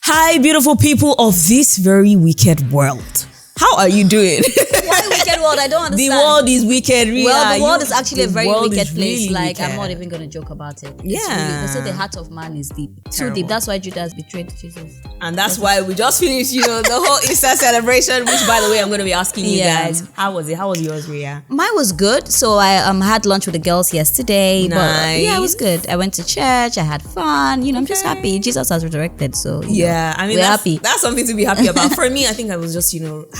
Hi, beautiful people of this very wicked world. How are you doing? Why wicked world? I don't understand. The world is wicked. Really. Well, the world is actually a very wicked place. Really like, wicked. I'm not even going to joke about it. Yeah. They say the heart of man is deep. Too Terrible. deep. That's why Judas betrayed Jesus. And that's why we just finished, the whole Easter celebration, which, by the way, I'm going to be asking you guys. How was it? How was yours, Ria? Mine was good. So I had lunch with the girls yesterday. Nice. But yeah, it was good. I went to church. I had fun. I'm just happy. Jesus has resurrected. So Yeah, I mean, we're that's happy. That's something to be happy about. For me, I think I was just,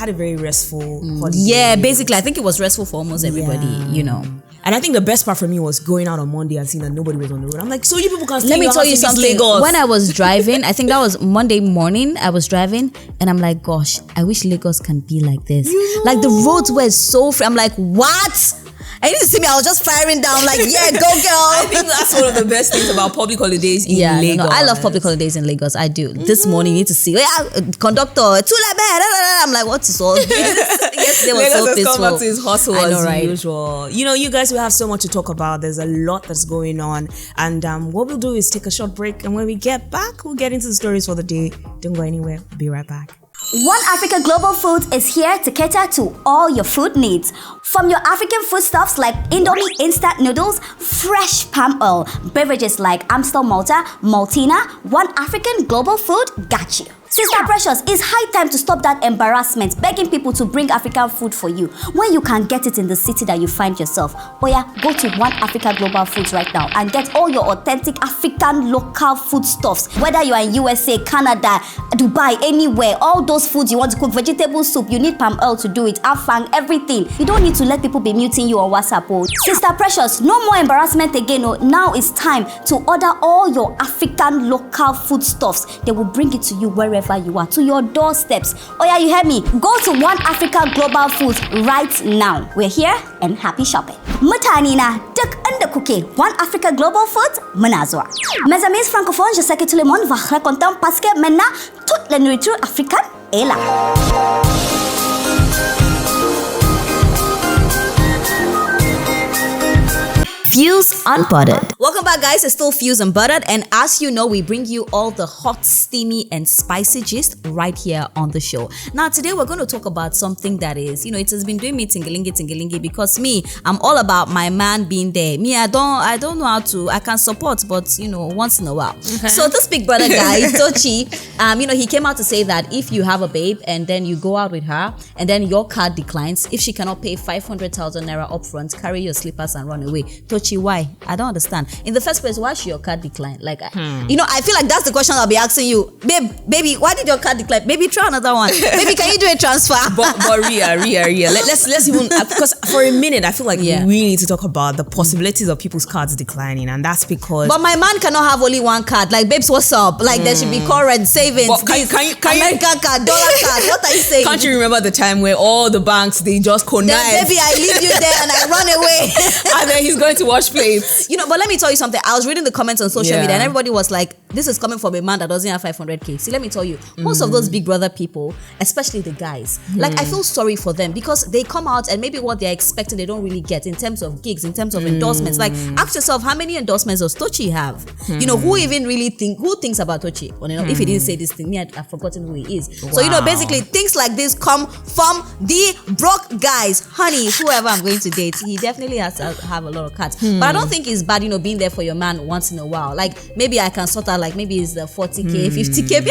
had a very restful holiday. Yeah, basically, I think it was restful for almost everybody, And I think the best part for me was going out on Monday and seeing that nobody was on the road. I'm like, so you people can stay Let me in your tell house you in this something. Lagos. When I was driving, I think that was Monday morning, I was driving and I'm like, gosh, I wish Lagos can be like this. Like the roads were so free. I'm like, what? I didn't see me. I was just firing down like, yeah, go girl. I think that's one of the best things about public holidays in Lagos. No, I love public holidays in Lagos. I do. This morning, you need to see, conductor, I'm like, what is all this? Yesterday was Lagos so has peaceful. come back to his hustle I know, as right? usual. You guys will have so much to talk about. There's a lot that's going on. And what we'll do is take a short break. And when we get back, we'll get into the stories for the day. Don't go anywhere. Be right back. One Africa Global Foods is here to cater to all your food needs. From your African foodstuffs like Indomie instant noodles, fresh palm oil, beverages like Amstel Malta, Maltina, One African Global Food got you. Sister Precious, it's high time to stop that embarrassment begging people to bring African food for you when you can get it in the city that you find yourself. Oh yeah, go to One Africa Global Foods right now and get all your authentic African local foodstuffs. Whether you are in USA, Canada, Dubai, anywhere, all those foods you want to cook, vegetable soup, you need palm oil to do it, afang, everything. You don't need to let people be muting you on WhatsApp. Oh. Sister Precious, no more embarrassment again. Oh. Now it's time to order all your African local foodstuffs. They will bring it to you wherever you are, to your doorsteps. Oh yeah, you heard me. Go to One Africa Global Foods right now. We're here and happy shopping. Mutane na duk inda kuke, One Africa Global Foods muna zuwa. Mes amis francophones, je sais que tout le monde va être content parce que maintenant toute la nourriture africaine est là. Fuse Unbuttered. Welcome back, guys. It's still Fuse Unbuttered, and as you know, we bring you all the hot, steamy, and spicy gist right here on the show. Now, today we're going to talk about something that is, it has been doing me tingelingi, because I'm all about my man being there. Me, I don't know how to. I can support, but once in a while. Okay. So this big brother guy, Tochi, he came out to say that if you have a babe and then you go out with her and then your card declines, if she cannot pay 500,000 naira upfront, carry your slippers and run away. Tochi, why? I don't understand. In the first place, why should your card decline? Like, I feel like that's the question I'll be asking you. Baby, why did your card decline? Baby, try another one. Baby, can you do a transfer? But Ria. Let's even, because for a minute, I feel like we really need to talk about the possibilities of people's cards declining, and that's because. But my man cannot have only one card. Like, babes, what's up? Like, there should be current savings. But can you American card, dollar card. What are you saying? Can't you remember the time where all the banks, they just connive? Baby, I leave you there and I run away. And then he's going to wash plates. But let me tell you something. I was reading the comments on social media and everybody was like, this is coming from a man that doesn't have 500k. See, let me tell you, most of those big brother people, especially the guys, like, I feel sorry for them because they come out and maybe what they're expecting they don't really get in terms of gigs, in terms of endorsements. Like, ask yourself, how many endorsements does Tochi have? Who even really thinks about Tochi? If he didn't say this thing, I've forgotten who he is. Wow. So, basically things like this come from the broke guys. Honey, whoever I'm going to date, he definitely has to have a lot of cards. But I don't think it's bad, being there for your man once in a while. Like, maybe I can sort out, like, maybe it's the 40k, 50k.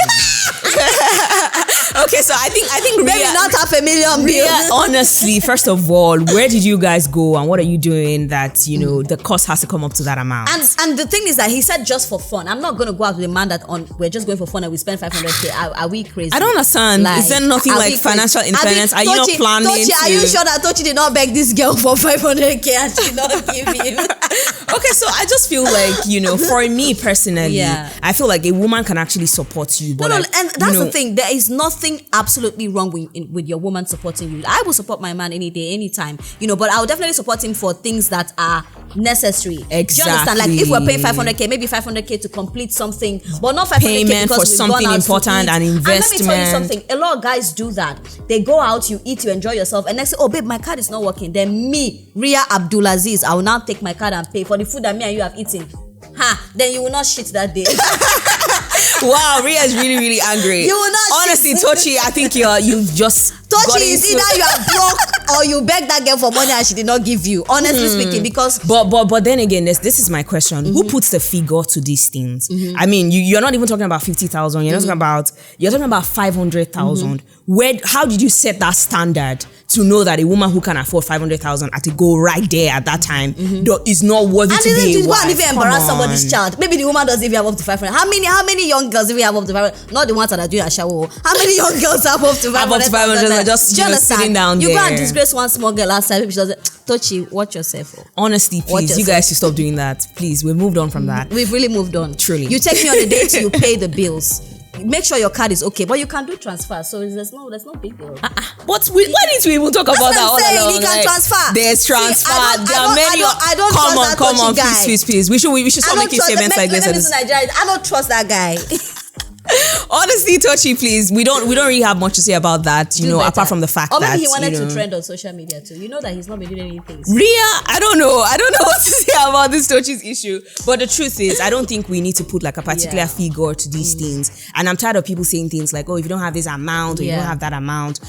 Okay, so I think maybe Ria, not $500,000 bill. Honestly, first of all, where did you guys go and what are you doing that the cost has to come up to that amount? And the thing is that he said just for fun. I'm not going to go out with a man that we're just going for fun and we spend 500k. Are we crazy? I don't understand. Is there nothing like financial independence? Are you not planning Tochi, are you sure that Tochi did not beg this girl for 500k and she did not give him? Okay, so I just feel like, for me personally, I feel like a woman can actually support you. But and that's the thing. There is nothing absolutely wrong with your woman supporting you. I will support my man any day, anytime, but I will definitely support him for things that are necessary. Exactly. Do you understand? Like, if we're paying 500k, maybe 500k to complete something, but not 500k payment because for we've something gone out important to eat. and investment. And let me tell you something. A lot of guys do that. They go out, you eat, you enjoy yourself, and next say, oh babe, my card is not working. Then me, Ria Abdulaziz, I will now take my card and pay for the food that me and you have eaten. Then you will not shit that day. Wow, Ria's really, really angry. You will not. Honestly, Tochi, I think you've just. Tochi is either you are broke or you beg that girl for money and she did not give you. Honestly speaking, because but then again, this is my question: who puts the figure to these things? I mean, you're not even talking about 50,000. You're not talking about 500,000. Where? How did you set that standard to know that a woman who can afford 500,000 at a go right there at that time is not worthy to be a wife? And even embarrass somebody's child. Maybe the woman doesn't even have up to 500. How many young girls even have up to 500? Not the ones that are doing a shower. How many young girls have up to 500? Have up to 500. Just sitting down you there. You go and disgrace one small girl last time. She doesn't. Tochi, watch yourself. Honestly, please, you guys should stop doing that. Please, we've moved on from that. We've really moved on. Truly. You take me on a date, you pay the bills. Make sure your card is okay, but you can do transfer, so there's no big deal. But why didn't we even talk about that all along? You can transfer. There's transfer. See, there are many. I don't come on, please. We should stop making statements like this. I don't trust that guy. Honestly, Tochi, please. We don't really have much to say about that, apart from the fact that. Or maybe he wanted to trend on social media too. You know that he's not been doing anything. Ria, I don't know what to say about this Tochi's issue. But the truth is, I don't think we need to put like a particular figure to these things. And I'm tired of people saying things like, oh, if you don't have this amount or you don't have that amount,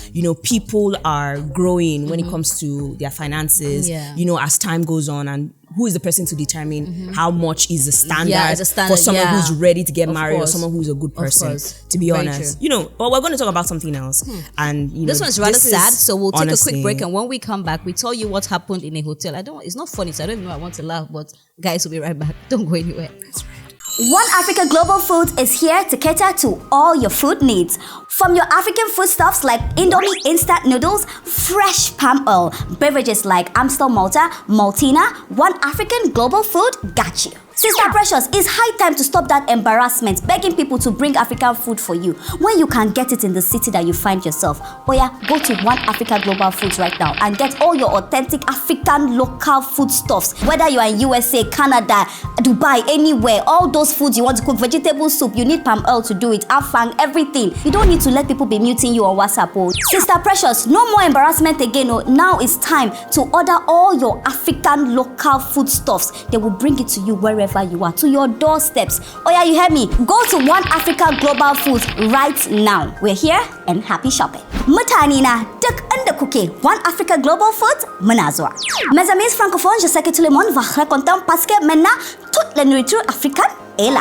people are growing when it comes to their finances, as time goes on, and who is the person to determine how much is the standard, for someone who's ready to get married or someone who's a good person, to be honest. But we're going to talk about something else. And this one's rather sad, so we'll take a quick break, and when we come back, we tell you what happened in a hotel. It's not funny, so I don't even know I want to laugh, but guys, we'll be right back. Don't go anywhere. That's right. One Africa Global Foods is here to cater to all your food needs. From your African foodstuffs like Indomie instant noodles, fresh palm oil, beverages like Amstel Malta, Maltina, One African Global Food got you. Sister Precious, it's high time to stop that embarrassment, begging people to bring African food for you when you can get it in the city that you find yourself. Oh yeah, go to One Africa Global Foods right now and get all your authentic African local foodstuffs. Whether you are in USA, Canada, Dubai, anywhere, all those foods you want to cook, vegetable soup, you need palm oil to do it, afang, everything. You don't need to let people be muting you on WhatsApp. Oh. Sister Precious, no more embarrassment again. Oh. Now it's time to order all your African local foodstuffs. They will bring it to you wherever you are, to your doorsteps. Oh yeah, you hear me? Go to One Africa Global Foods right now. We're here and happy shopping. Mutane na duk inda kuke, One Africa Global Foods muna zuwa. Mes amis francophones, je sais que tout le monde va être content parce que maintenant toute la nourriture africaine est là.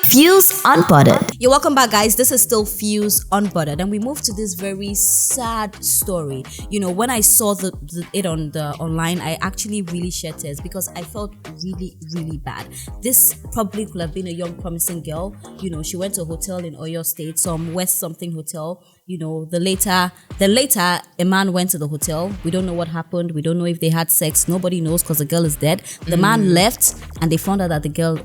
Fuse Unbuttered. You're welcome back, guys. This is still Fuse Unbuttered, and we move to this very sad story. When I saw it on the online, I actually really shed tears because I felt really, really bad. This probably could have been a young, promising girl. She went to a hotel in Oyo State, some West something hotel. The later a man went to the hotel. We don't know what happened. We don't know if they had sex. Nobody knows because the girl is dead. The man left, and they found out that the girl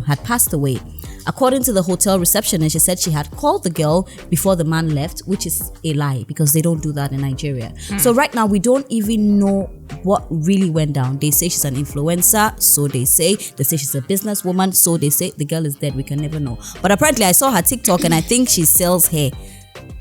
had passed away. According to the hotel receptionist, she said she had called the girl before the man left, which is a lie because they don't do that in Nigeria. So right now, we don't even know what really went down. They say she's an influencer, so they say. They say she's a businesswoman, so they say. The girl is dead. We can never know. But apparently, I saw her TikTok and I think she sells hair.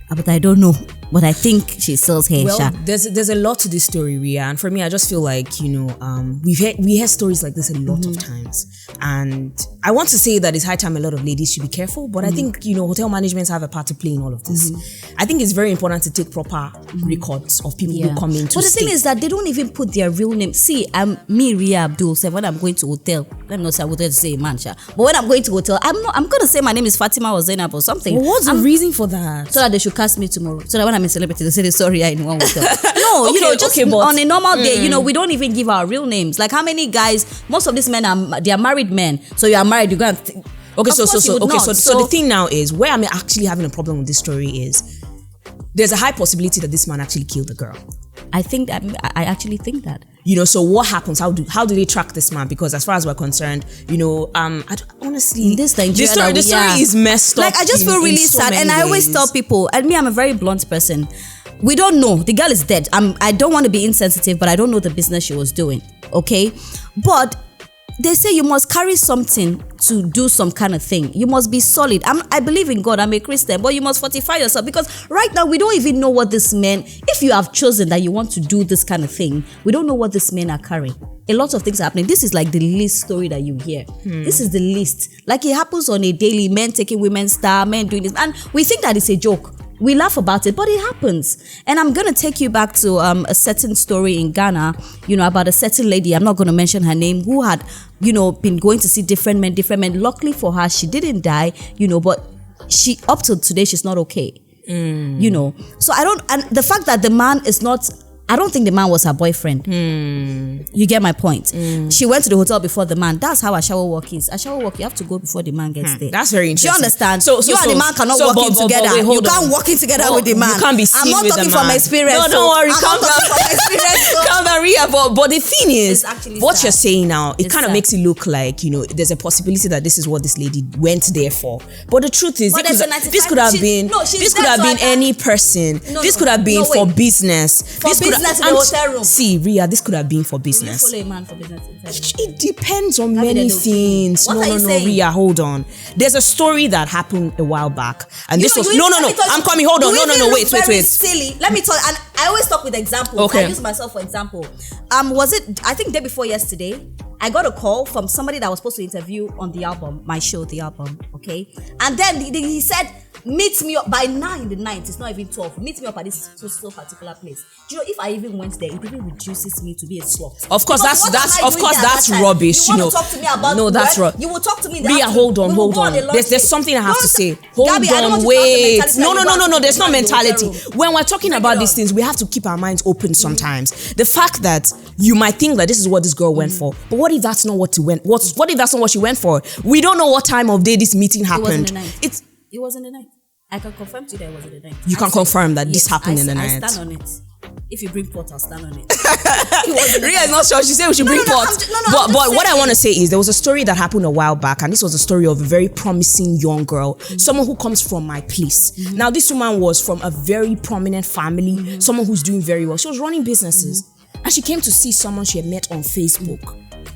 But I don't know. But I think she sells hair. Well, there's a lot to this story, Ria, and for me, I just feel like we hear stories like this a lot of times, and I want to say that it's high time a lot of ladies should be careful. But I think hotel managements have a part to play in all of this. I think it's very important to take proper records of people who come into. But the thing is that they don't even put their real name. See, I'm me, Ria Abdul. So when I'm going to hotel, let me not say I would say Mancha, but when I'm going to hotel, I'm gonna say my name is Fatima or Zainab or something. Well, what's the reason for that? So that they should cast me tomorrow. So that when I'm a celebrity, they say sorry, I in one hotel. No, but on a normal day, we don't even give our real names. Like how many guys? Most of these men they are married men. So you are married, you go and. So the thing now is where I'm actually having a problem with this story is there's a high possibility that this man actually killed the girl. I actually think that. So what happens? How do they track this man? Because as far as we're concerned, honestly, this story is messed up. Like I just feel really sad, and I always tell people, and me, I'm a very blunt person. We don't know. The girl is dead. I don't want to be insensitive, but I don't know the business she was doing. Okay, but they say you must carry something to do some kind of thing, you must be solid. I believe in God. I'm a Christian, but you must fortify yourself, because right now we don't even know what this man, if you have chosen that you want to do this kind of thing, we don't know what this men are carrying. A lot of things are happening. This is like the least story that you hear. This is the least. Like, it happens on a daily. Men taking women's star, men doing this, and we think that it's a joke. We laugh about it, but it happens. And I'm going to take you back to a certain story in Ghana, about a certain lady, I'm not going to mention her name, who had, been going to see different men. Luckily for her, she didn't die, but she, up till today, she's not okay. So and the fact that the man is not, I don't think the man was her boyfriend. You get my point. She went to the hotel before the man. That's how a shower walk is. A shower walk, you have to go before the man gets there. That's very interesting. Do you understand? So you and the man cannot walk in together. Wait, you can't walk in together with the man. You can't be seen I'm not with talking the man. from experience. No, don't worry. Calm down. Calm down, Ria. But the thing is, what sad. you're saying now, it kind of sad. makes it look like, there's a possibility that this is what this lady went there for. But the truth is, this could have been any person. This could have been for business. For business in the hotel room. See, Ria, this could have been for business. Will you follow a man for business? It depends on many things. What are you saying? Ria, hold on. There's a story that happened a while back, and this was I'm coming. Hold on. No. Wait. Silly. Let me tell you. And I always talk with examples. Okay. I use myself for example. Was it? I think day before yesterday, I got a call from somebody that was supposed to interview on the album, my show, the album. Okay, and then he said, meet me up by 9 in the night. It's not even 12. Meet me up at this so particular place. Do you know, if I even went there, it even reduces me to be a slut. Of course, that's rubbish. You want to talk to me about that's rubbish. You will talk to me. Ria, hold on. There's something I have to say. Hold on, wait. No. There's no mentality. When we're talking about these things, we have to keep our minds open sometimes. The fact that you might think that this is what this girl went for, but what if that's not what she went? What if that's not what she went for? We don't know what time of day this meeting happened. It was in the night. I can confirm to you that it was in the night. You can confirm that this happened in the night. I stand on it. If you bring pot, I'll stand on it. Ria is not sure. She said we should bring pot. But what I want to say is, there was a story that happened a while back, and this was a story of a very promising young girl, someone who comes from my place. Now, this woman was from a very prominent family, someone who's doing very well. She was running businesses, and she came to see someone she had met on Facebook.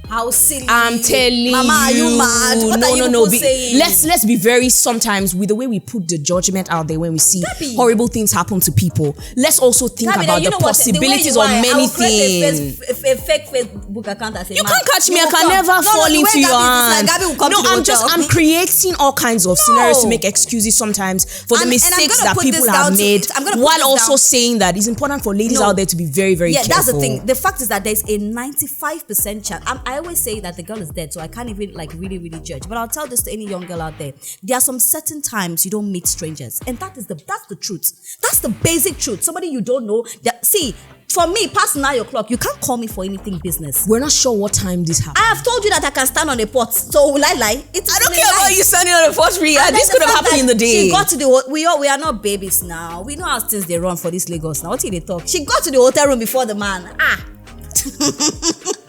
How silly. I'm telling you. Mama, are you mad? What are you saying? Let's be very, sometimes with the way we put the judgment out there when we see horrible things happen to people, let's also think about the possibilities of many things. A fake Facebook account that says, you can't catch me. I can never fall into your hand. I'm creating all kinds of scenarios to make excuses sometimes for the mistakes that people have made, while also saying that it's important for ladies out there to be very, very careful. That's the thing. The fact is that there's a 95% chance. I always say that the girl is dead, so I can't even really judge. But I'll tell this to any young girl out there. There are some certain times you don't meet strangers, and that's the truth. That's the basic truth. Somebody you don't know. See, for me, past 9 o'clock, you can't call me for anything business. We're not sure what time this happened. I have told you that I can stand on a pot. So will I lie? I don't care about you standing on a pot, Ria. This could have happened in the day. She got to the we are not babies now. We know how things they run for this Lagos now. What did they talk? She got to the hotel room before the man.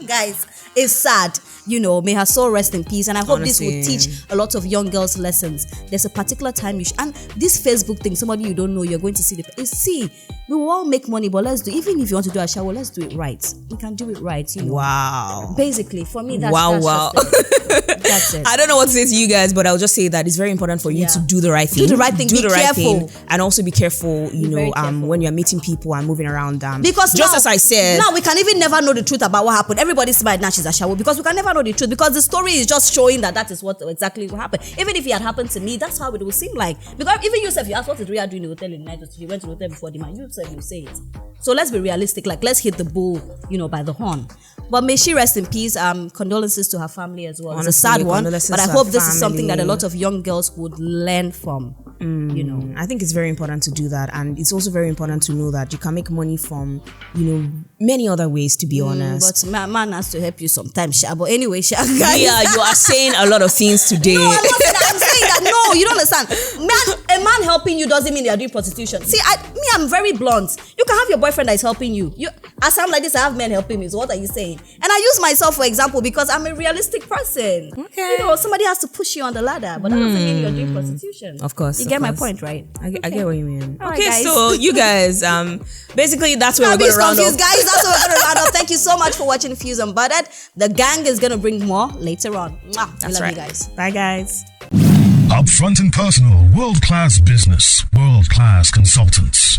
Guys, it's sad. May her soul rest in peace. And I hope this will teach a lot of young girls lessons. There's a particular time and this Facebook thing, somebody you don't know, you're going to see we will all make money, but let's do, even if you want to do a shower, let's do it right. We can do it right, Wow. Basically, for me, that's wow. That's it. I don't know what to say to you guys, but I'll just say that it's very important for you to do the right thing. Do the right thing. Do the right careful. thing. And also be careful, when you're meeting people and moving around them. Because just as I said, now we can even never know the truth about what happened. Everybody's smart now she's a shower, because we can never know the truth, because the story is just showing that is what exactly what happened. Even if it had happened to me, that's how it would seem like. Because even yourself, you ask what is Ria doing in the hotel in the night, she went to the hotel before the man, you say it. So let's be realistic, let's hit the bull, by the horn. But may she rest in peace. Condolences to her family as well. Honestly, it's a sad one, but I hope this is something that a lot of young girls would learn from. I think it's very important to do that, and it's also very important to know that you can make money from many other ways, to be honest. But man has to help you sometimes, Sha. But anyway, Sha, guys. Yeah, you are saying a lot of things today. No, I'm not saying that. I'm saying that No, you don't understand. A man helping you doesn't mean you're doing prostitution. See, I'm very blunt. You can have your boyfriend that is helping you. As I'm like this, I have men helping me. So what are you saying? And I use myself for example because I'm a realistic person. Okay. Somebody has to push you on the ladder, but that doesn't mean you're doing prostitution. Of course. You get my point, right? I get what you mean. All Okay, right, so you guys, basically that's where we're going to round up. Guys, that's where we're going to round up. Thank you so much for watching Fuse and Buttered. The gang is going to bring more later on. Mwah. That's love right. you guys. Bye, guys. Upfront and personal, world-class business, world-class consultants.